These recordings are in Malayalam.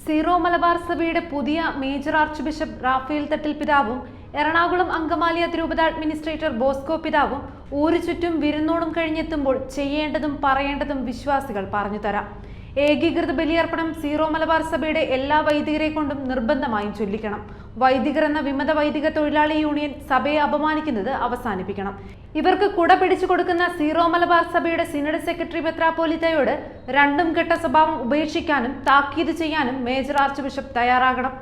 സീറോ മലബാർ സഭയുടെ പുതിയ major arch bishop Raphael Thattil പിതാവും എറണാകുളം അങ്കമാലി അതിരൂപത അഡ്മിനിസ്ട്രേറ്റർ ബോസ്കോ പിതാവും ഊരു ചുറ്റും വിരുന്നോടും കഴിഞ്ഞെത്തുമ്പോൾ ചെയ്യേണ്ടതും പറയേണ്ടതും വിശ്വാസികൾ പറഞ്ഞു തരാം. ഏകീകൃത ബലിയർപ്പണം സീറോ മലബാർ സഭയുടെ എല്ലാ വൈദികരെ കൊണ്ടും നിർബന്ധമായും ചൊല്ലിക്കണം. വൈദികർ എന്ന വിമത വൈദിക തൊഴിലാളി യൂണിയൻ സഭയെ അപമാനിക്കുന്നത് അവസാനിപ്പിക്കണം. ഇവർക്ക് കുട പിടിച്ചു കൊടുക്കുന്ന സീറോ മലബാർ സഭയുടെ സിനഡ് സെക്രട്ടറി മെത്രാപ്പോലിത്തയോട് രണ്ടും കെട്ട സ്വഭാവം ഉപേക്ഷിക്കാനും താക്കീത് ചെയ്യാനും മേജർ ആർച്ച് ബിഷപ്പ് തയ്യാറാകണം.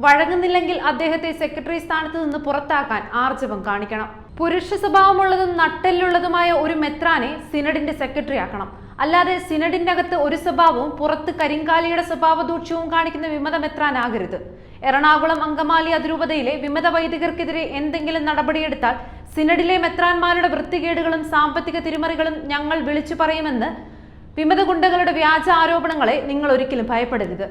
വഴങ്ങുന്നില്ലെങ്കിൽ അദ്ദേഹത്തെ സെക്രട്ടറി സ്ഥാനത്ത് നിന്ന് പുറത്താക്കാൻ ആർജവം കാണിക്കണം. പുരുഷ സ്വഭാവമുള്ളതും നട്ടെല്ലുള്ളതുമായ ഒരു മെത്രാനെ സിനഡിന്റെ സെക്രട്ടറി ആക്കണം. അല്ലാതെ സിനഡിന്റെ അകത്ത് ഒരു സ്വഭാവവും പുറത്ത് കരിങ്കാലിയുടെ സ്വഭാവ ദൂഷ്യവും കാണിക്കുന്ന വിമത മെത്രാനാകരുത്. എറണാകുളം അങ്കമാലി അതിരൂപതയിലെ വിമത വൈദികർക്കെതിരെ എന്തെങ്കിലും നടപടിയെടുത്താൽ സിനഡിലെ മെത്രാന്മാരുടെ വൃത്തികേടുകളും സാമ്പത്തിക തിരിമറികളും ഞങ്ങൾ വിളിച്ചു പറയുമെന്ന് വിമത ഗുണ്ടകളുടെ വ്യാജ ആരോപണങ്ങളെ നിങ്ങൾ ഒരിക്കലും ഭയപ്പെടരുത്.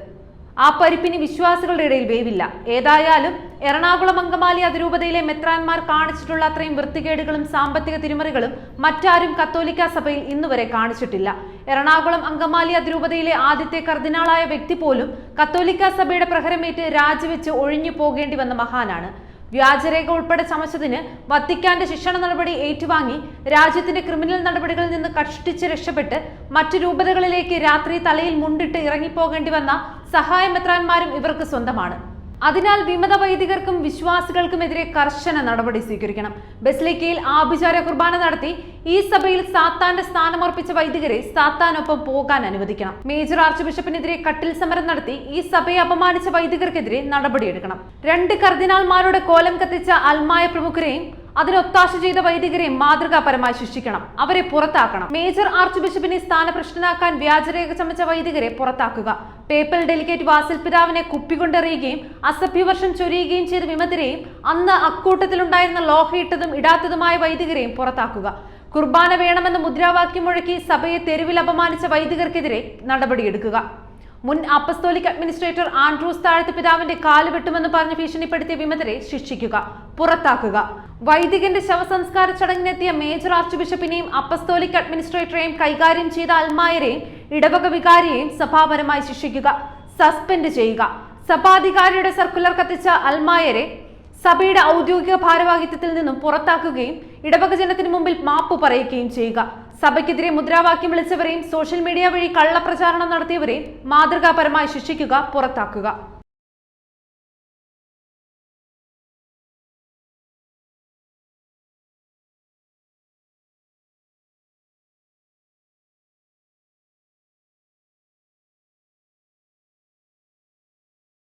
ആ പരിപ്പിനി വിശ്വാസികളുടെ ഇടയിൽ വേവില്ല. ഏതായാലും എറണാകുളം അങ്കമാലി അതിരൂപതയിലെ മെത്രാന്മാർ കാണിച്ചിട്ടുള്ള അത്രയും വൃത്തികേടുകളും സാമ്പത്തിക തിരിമറികളും മറ്റാരും കത്തോലിക്ക സഭയിൽ ഇന്നുവരെ കാണിച്ചിട്ടില്ല. എറണാകുളം അങ്കമാലി അതിരൂപതയിലെ ആദ്യത്തെ കർദിനാളായ വ്യക്തി പോലും കത്തോലിക്ക സഭയുടെ പ്രഹരമേറ്റ് രാജിവെച്ച് ഒഴിഞ്ഞു പോകേണ്ടി വന്ന മഹാനാണ്. വ്യാജരേഖ ഉൾപ്പെടെ ചമച്ചതിന് വത്തിക്കാന്റെ ശിക്ഷണ നടപടി ഏറ്റുവാങ്ങി രാജ്യത്തിന്റെ ക്രിമിനൽ നടപടികളിൽ നിന്ന് കഷ്ടിച്ച് രക്ഷപ്പെട്ട് മറ്റു രൂപതകളിലേക്ക് രാത്രി തലയിൽ മുണ്ടിട്ട് ഇറങ്ങിപ്പോകേണ്ടി വന്ന സഹായ മെത്രാന്മാരും ഇവർക്ക് സ്വന്തമാണ്. അതിനാൽ വിമത വൈദികർക്കും വിശ്വാസികൾക്കുമെതിരെ കർശന നടപടി സ്വീകരിക്കണം. ബസിലിക്കയിൽ ആഭിചാര കുർബാന നടത്തി ഈ സഭയിൽ സാത്താന്റെ സ്ഥാനമർപ്പിച്ച വൈദികരെ സാത്താനൊപ്പം പോകാൻ അനുവദിക്കണം. മേജർ ആർച്ച് ബിഷപ്പിനെതിരെ കട്ടിൽ സമരം നടത്തി ഈ സഭയെ അപമാനിച്ച വൈദികർക്കെതിരെ നടപടിയെടുക്കണം. 2 കർദിനാൾമാരുടെ കോലം കത്തിച്ച അൽമായ പ്രമുഖരെയും അതിനൊത്താശ ചെയ്ത വൈദികരെയും മാതൃകാപരമായി ശിക്ഷിക്കണം. അവരെ പുറത്താക്കണം. മേജർ ആർച്ച് ബിഷപ്പിനെ സ്ഥാനഭ്രഷ്ടനാക്കാൻ വ്യാജരേഖ ചമച്ച വൈദികരെ പുറത്താക്കുക. പേപ്പൽ ഡെലിഗേറ്റ് വാസിൽ പിതാവിനെ കുപ്പികൊണ്ടെറിയുകയും അസഭ്യവർഷം ചൊരിയുകയും ചെയ്ത വിമതരെയും അന്ന് അക്കൂട്ടത്തിലുണ്ടായിരുന്ന ലോഹയിട്ടതും ഇടാത്തതുമായ വൈദികരെയും പുറത്താക്കുക. കുർബാന വേണമെന്ന് മുദ്രാവാക്യം മുഴക്കി സഭയെ തെരുവിൽ അപമാനിച്ച വൈദികർക്കെതിരെ നടപടിയെടുക്കുക. മുൻ അപ്പസ്തോലിക് അഡ്മിനിസ്ട്രേറ്റർ ആൻഡ്രൂസ് താഴത്ത് പിതാവിന്റെ കാല് വെട്ടുമെന്ന് പറഞ്ഞ് ഭീഷണിപ്പെടുത്തിയ വിമതരെ ശിക്ഷിക്കുക, പുറത്താക്കുക. വൈദികന്റെ ശവസംസ്കാര ചടങ്ങിനെത്തിയ മേജർ ആർച്ച് ബിഷപ്പിനെയും അപ്പസ്തോലിക് അഡ്മിനിസ്ട്രേറ്ററെയും കൈകാര്യം ചെയ്ത അൽമായരെയും ഇടവക വികാരിയെയും സഭാപരമായി ശിക്ഷിക്കുക, സസ്പെൻഡ് ചെയ്യുക. സഭാധികാരിയുടെ സർക്കുലർ കത്തിച്ച അൽമായരെ സഭയുടെ ഔദ്യോഗിക ഭാരവാഹിത്വത്തിൽ നിന്നും പുറത്താക്കുകയും ഇടവക ജനത്തിന് മുമ്പിൽ മാപ്പ് പറയുകയും ചെയ്യുക. സഭയ്ക്കെതിരെ മുദ്രാവാക്യം വിളിച്ചവരെയും സോഷ്യൽ മീഡിയ വഴി കള്ളപ്രചാരണം നടത്തിയവരെയും മാതൃകാപരമായി ശിക്ഷിക്കുക, പുറത്താക്കുക.